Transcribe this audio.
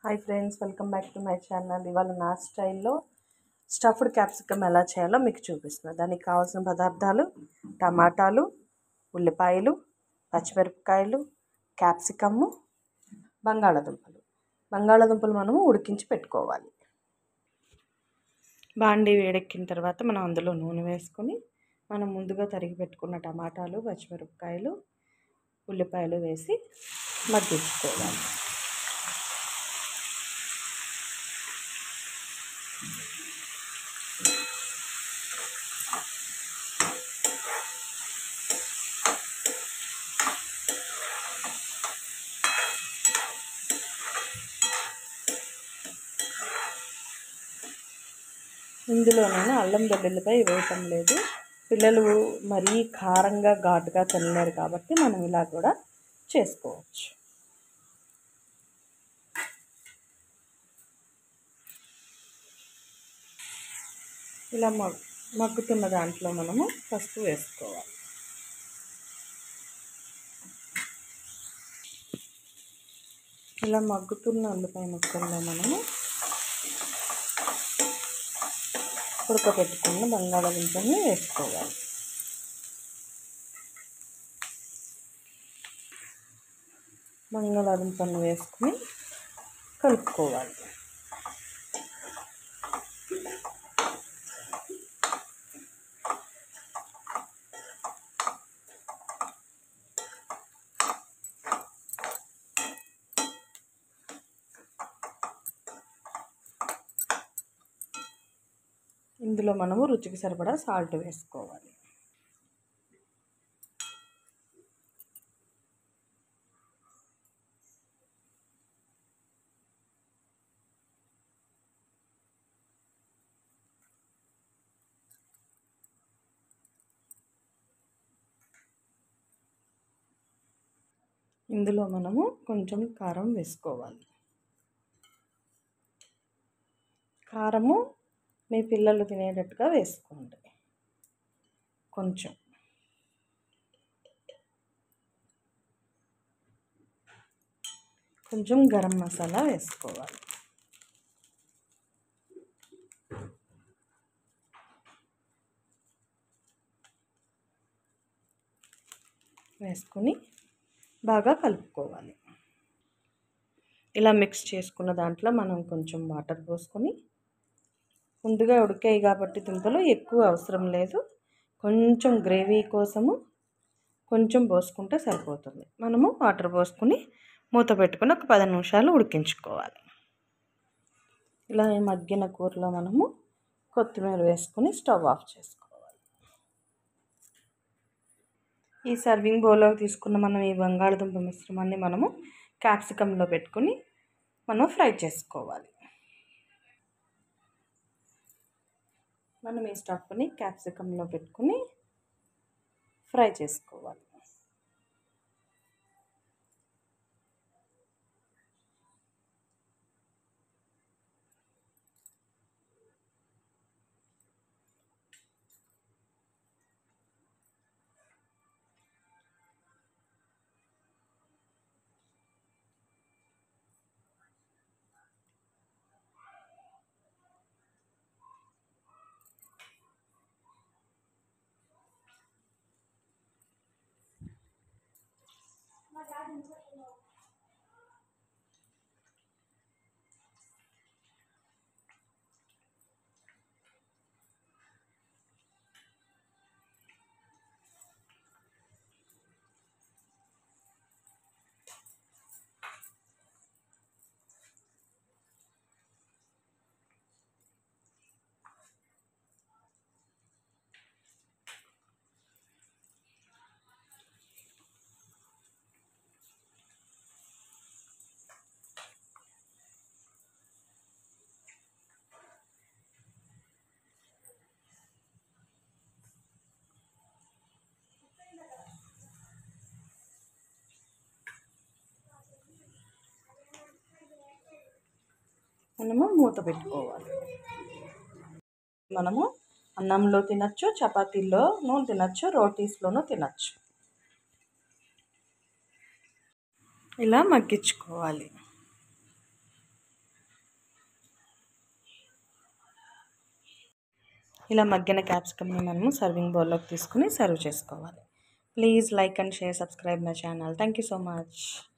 Hi friends, welcome back to my channel. ఇవాళ నా స్టైల్లో స్టఫ్డ్ క్యాప్సికమ్ ఎలా చేయాలో మీకు చూపిస్తున్నాను. దానికి కావాల్సిన పదార్థాలు: టమాటాలు, ఉల్లిపాయలు, పచ్చిమిరపకాయలు, క్యాప్సికము, బంగాళాదుంపలు మనము ఉడికించి పెట్టుకోవాలి. బాండీ వేడెక్కిన తర్వాత మనం అందులో నూనె వేసుకొని మనం ముందుగా తరిగి పెట్టుకున్న టమాటాలు, పచ్చిమిరపకాయలు, ఉల్లిపాయలు వేసి మగ్గించుకోవాలి. ఇందులో నేను అల్లం వెల్లుల్లిపాయ వేయటం లేదు. పిల్లలు మరీ కారంగా ఘాటుగా తినలేరు కాబట్టి మనం ఇలా కూడా చేసుకోవచ్చు. ఇలా మగ్గుతున్న దాంట్లో మనము పసుపు వేసుకోవాలి. ఇలా మగ్గుతున్న ఉల్లిపాయ ముక్కల్లో మనము ఉడకబెట్టుకున్న బంగాళాదుంపని వేసుకోవాలి. బంగాళాదుంపని వేసుకుని కలుపుకోవాలి. ఇందులో మనము రుచికి సరిపడా సాల్ట్ వేసుకోవాలి. ఇందులో మనము కొంచెం కారం వేసుకోవాలి. కారము మీ పిల్లలు తినేటట్టుగా వేసుకోండి. కొంచెం గరం మసాలా వేసుకోవాలి. వేసుకొని బాగా కలుపుకోవాలి. ఇలా మిక్స్ చేసుకున్న దాంట్లో మనం కొంచెం వాటర్ పోసుకొని, ముందుగా ఉడికాయి కాబట్టి దుంపలు ఎక్కువ అవసరం లేదు, కొంచెం గ్రేవీ కోసము కొంచెం పోసుకుంటే సరిపోతుంది. మనము వాటర్ పోసుకొని మూత పెట్టుకొని ఒక 10 నిమిషాలు ఉడికించుకోవాలి. ఇలా మగ్గిన కూరలో మనము కొత్తిమీర వేసుకొని స్టవ్ ఆఫ్ చేసుకోవాలి. ఈ సర్వింగ్ బౌల్లో తీసుకున్న మనం ఈ బంగాళదుంప మిశ్రమాన్ని మనము క్యాప్సికంలో పెట్టుకొని మనం ఫ్రై చేసుకోవాలి. మనం ఈ స్టఫ్ని క్యాప్సికంలో పెట్టుకొని ఫ్రై చేసుకోవాలి. మనము మూత పెట్టుకోవాలి. మనము అన్నంలో తినచ్చు, చపాతీల్లోనూ తినచ్చు, రోటీస్లోనూ తినచ్చు. ఇలా మగ్గించుకోవాలి. ఇలా మగ్గిన క్యాప్సికమ్ని మనము సర్వింగ్ బౌల్లోకి తీసుకుని సర్వ్ చేసుకోవాలి. Please like and share, subscribe my channel. Thank you so much.